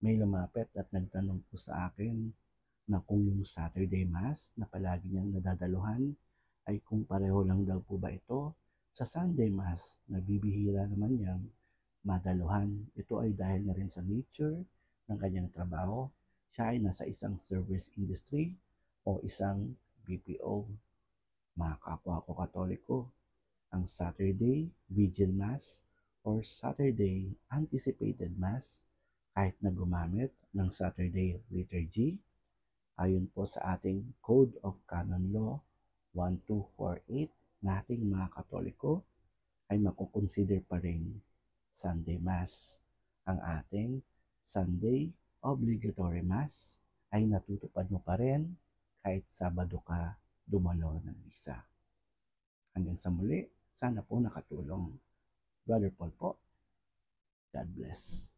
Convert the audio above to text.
May lumapit at nagtanong po sa akin na kung yung Saturday Mass na palagi niyang nadadaluhan ay kung pareho lang daw po ba ito sa Sunday Mass na bibihira naman niyang madaluhan. Ito ay dahil na rin sa nature ng kanyang trabaho. Siya ay nasa isang service industry o isang BPO. Mga kapwa ko Katoliko, ang Saturday Vigil Mass or Saturday Anticipated Mass kahit na gumamit ng Saturday Liturgy ayon po sa ating Code of Canon Law 1248 nating mga Katoliko ay makukonsider pa rin Sunday Mass. Ang ating Sunday Obligatory Mass ay natutupad mo pa rin kahit Sabado ka dumalo ng misa. Hanggang sa muli, sana po nakatulong. Brother Paul po, God bless.